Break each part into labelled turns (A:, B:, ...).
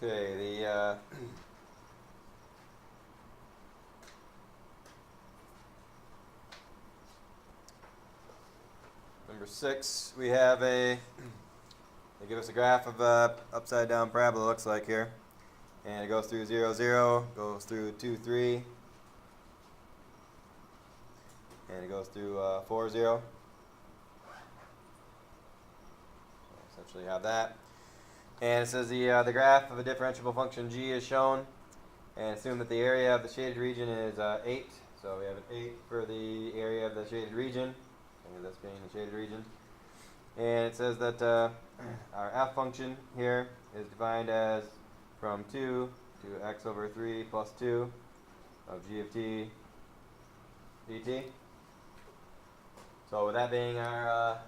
A: Okay, the number 6, we have they give us a graph of upside down parabola, looks like here. And it goes through 0, 0, goes through 2, 3, and it goes through 4, 0. So essentially have that. And it says the graph of a differentiable function g is shown, and assume that the area of the shaded region is 8. So we have an 8 for the area of the shaded region, and this being the shaded region. And it says that our f function here is defined as from 2 to x over 3 plus 2 of g of t dt. So with that being our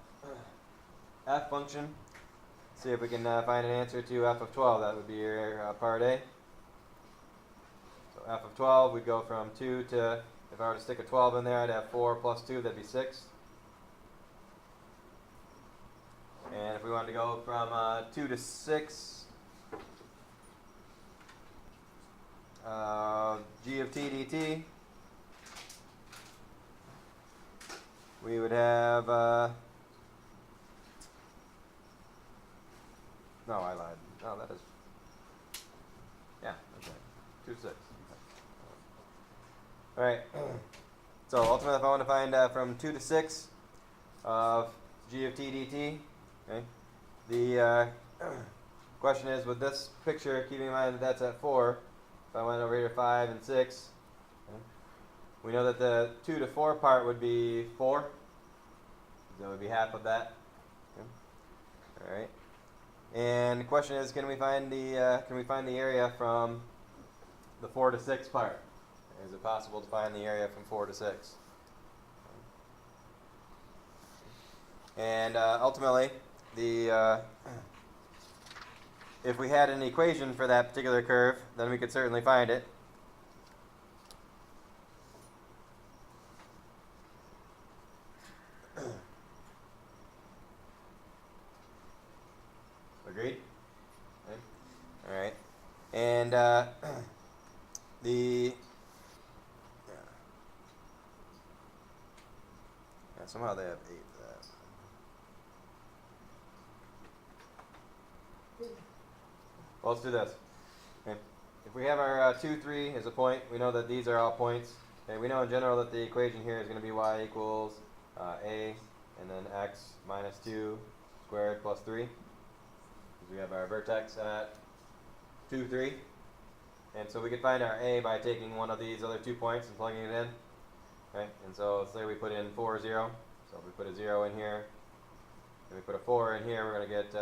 A: f function, see if we can find an answer to f of 12. That would be your part A. So f of 12, we'd go from 2 to, if I were to stick a 12 in there, I'd have 4 plus 2, that'd be 6. And if we wanted to go from 2 to 6, g of t dt, we would have, no, I lied. No, that is, yeah, that's right, 2 to 6. Alright, so ultimately if I want to find from 2 to 6 of g of t dt, okay, the question is, with this picture, keeping in mind that that's at 4, if I went over here to 5 and 6, okay, we know that the 2 to 4 part would be 4, that would be half of that. Okay. Alright, and the question is, can we find the area from the 4 to 6 part? Is it possible to find the area from 4 to 6? And ultimately, if we had an equation for that particular curve, then we could certainly find it. Agreed? Okay. All right. And somehow they have 8 for that. Well, let's do this. Okay. If we have our 2, 3 as a point, we know that these are all points. Okay. We know in general that the equation here is going to be y equals a and then x minus 2 squared plus 3. Because we have our vertex at 2, 3. And so we could find our a by taking one of these other 2 points and plugging it in. Okay. And so let's say we put in 4, 0. So if we put a 0 in here, and we put a 4 in here, we're going to get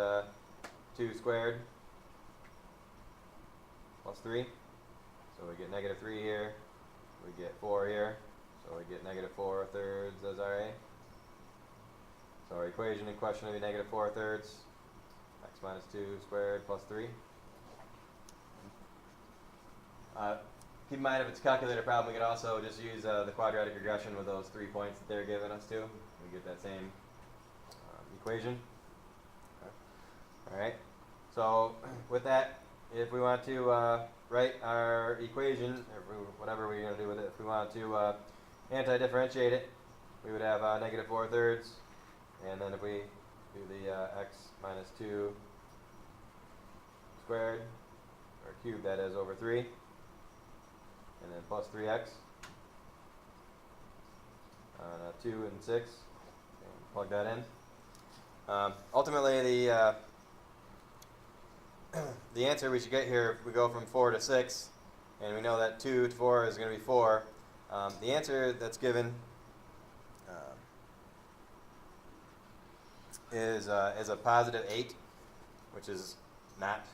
A: 2 squared plus 3. So we get negative 3 here, we get 4 here, so we get negative 4 thirds as our a. So our equation in question would be negative 4 thirds, x minus 2 squared plus 3. Keep in mind, if it's a calculator problem, we could also just use the quadratic regression with those 3 points that they're giving us too. We get that same equation. Okay. Alright, so with that, if we want to write our equation, or whatever we're going to do with it, if we want to anti-differentiate it, we would have negative 4 thirds, and then if we do the x minus 2 squared, or cubed that is, over 3, and then plus 3x, on 2 and 6, and plug that in. Ultimately, the answer we should get here, if we go from 4 to 6, and we know that 2 to 4 is going to be 4, the answer that's given is a positive 8, which is not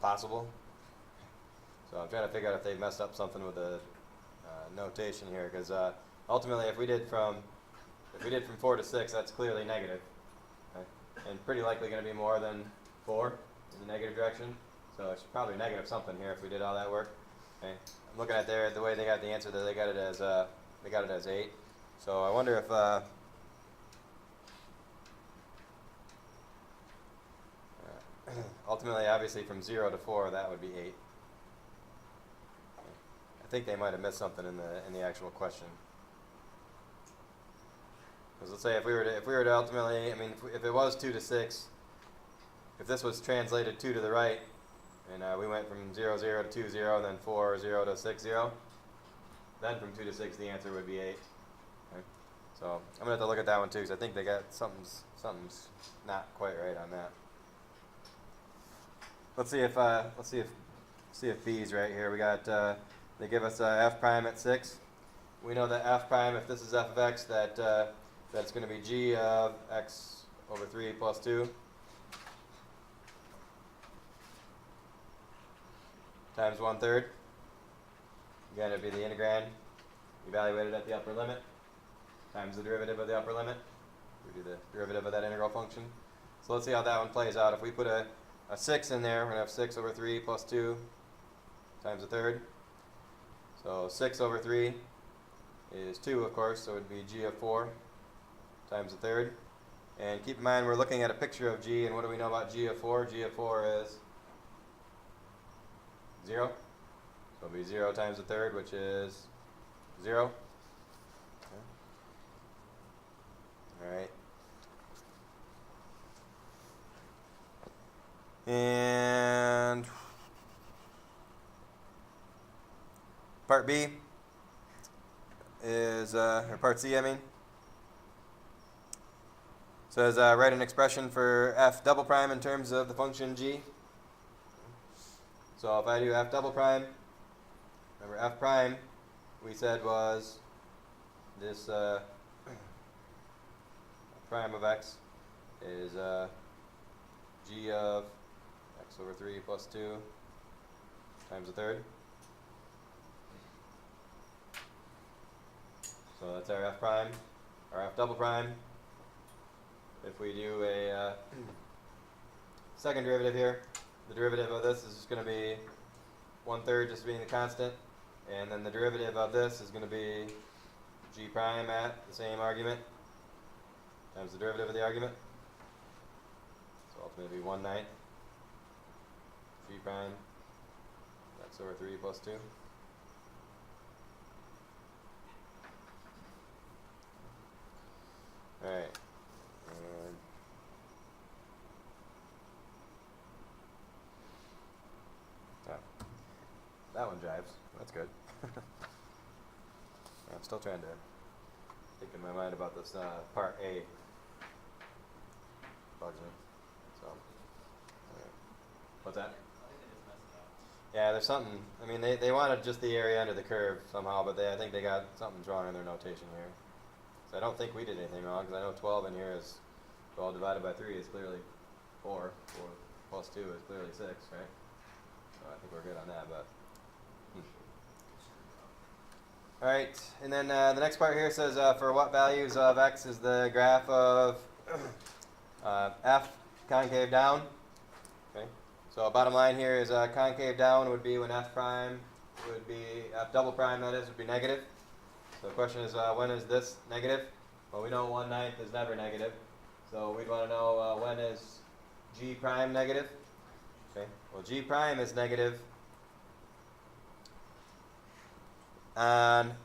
A: possible. So I'm trying to figure out if they messed up something with the notation here, because ultimately, if we did from 4 to 6, that's clearly negative, okay? And pretty likely going to be more than 4 in the negative direction. So it's probably negative something here if we did all that work. Okay. I'm looking at the way they got the answer, that they got it as 8. So I wonder if ultimately, obviously, from 0 to 4, that would be 8. I think they might have missed something in the actual question. Because let's say if we were to ultimately, I mean, if it was 2 to 6, if this was translated 2 to the right, and we went from 0, 0 to 2, 0, and then 4, 0 to 6, 0, then from 2 to 6, the answer would be 8. Okay? So I'm gonna have to look at that one too, because I think they got something's not quite right on that. Let's see if B's right here. We got they give us f prime at 6. We know that f prime, if this is f of x, that's going to be g of x over 3 plus 2 times 1/3. Again, it'd be the integrand evaluated at the upper limit times the derivative of the upper limit. We do the derivative of that integral function. So let's see how that one plays out. If we put a 6 in there, we're going to have 6 over 3 plus 2 times 1/3. So 6 over 3 is 2, of course, so it would be g of 4 times 1/3. And keep in mind, we're looking at a picture of g, and what do we know about g of 4? G of 4 is 0. So it'll be 0 times 1/3, which is 0. Okay. All right. And part B is, or part C, I mean, says write an expression for f double prime in terms of the function g. So if I do f double prime, remember f prime we said was this prime of x is g of x over 3 plus 2 times 1/3. So that's our f prime, our f double prime. If we do a second derivative here, the derivative of this is just going to be 1/3 just being the constant, and then the derivative of this is going to be g prime at the same argument times the derivative of the argument. So ultimately 1/9 g prime x over 3 plus 2. Alright. That one jives. That's good. I'm still trying to think in my mind about this part A. Bugs me. So, what's that? Yeah, there's something. I mean, they wanted just the area under the curve somehow, but I think they got something's wrong in their notation here. So I don't think we did anything wrong, because I know 12 in here is 12 divided by 3 is clearly 4. 4 plus 2 is clearly 6, right? So I think we're good on that, but. Alright, and then the next part here says for what values of x is the graph of f concave down. Okay, so bottom line here is concave down would be when f prime would be, f double prime that is, would be negative. So the question is when is this negative? Well, we know 1/9 is never negative. So we'd want to know when is g prime negative. Okay, well g prime is negative on,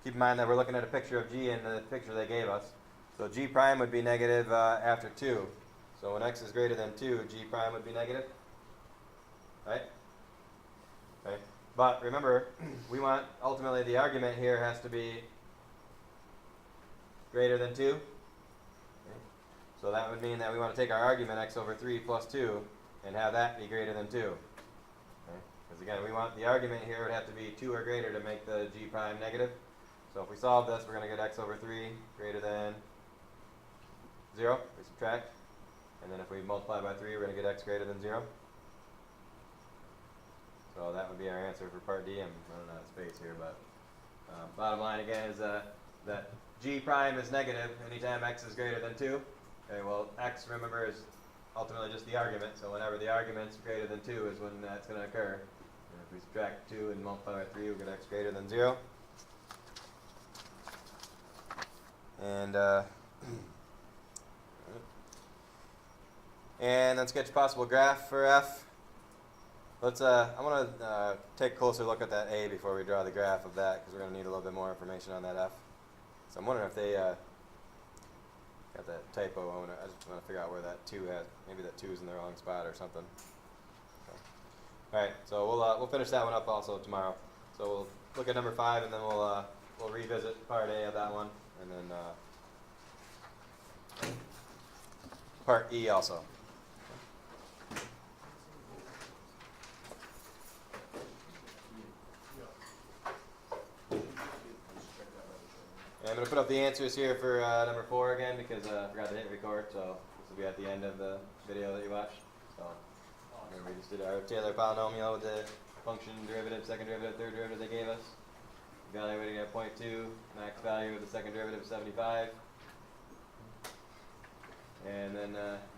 A: keep in mind that we're looking at a picture of g in the picture they gave us. So g prime would be negative after 2. So when x is greater than 2, g prime would be negative. Right? Okay. But remember, we want, ultimately the argument here has to be greater than 2. Okay. So that would mean that we want to take our argument x over 3 plus 2 and have that be greater than 2. Because again, we want the argument here would have to be 2 or greater to make the g prime negative. So if we solve this, we're going to get x over 3 greater than 0. We subtract. And then if we multiply by 3, we're going to get x greater than 0. So that would be our answer for part D. I'm running out of space here, but bottom line again is that g prime is negative anytime x is greater than 2. Okay, well x, remember, is ultimately just the argument, so whenever the argument's greater than 2 is when that's going to occur. And if we subtract 2 and multiply by 3, we'll get x greater than 0. And and then sketch a possible graph for f. Let's. I want to take a closer look at that a before we draw the graph of that, because we're going to need a little bit more information on that f. So I'm wondering if they got that typo. I just want to figure out where that 2 has. Maybe that 2 is in the wrong spot or something. All right. So we'll finish that one up also tomorrow. So we'll look at number 5, and then we'll revisit part A of that one, and then part E also. And I'm going to put up the answers here for number 4 again, because I forgot to hit record, so this will be at the end of the video that you watched. So we just did our Taylor polynomial with the function, derivative, second derivative, third derivative they gave us. Evaluating at 0.2, max value of the second derivative is 75. And then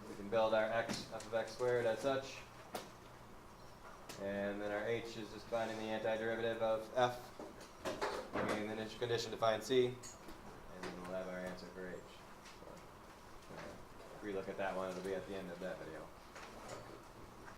A: we can build our x, f of x squared as such. And then our h is just finding the antiderivative of f. Bringing the initial condition to find c. And then we'll have our answer for h. So, if we look at that one, it'll be at the end of that video.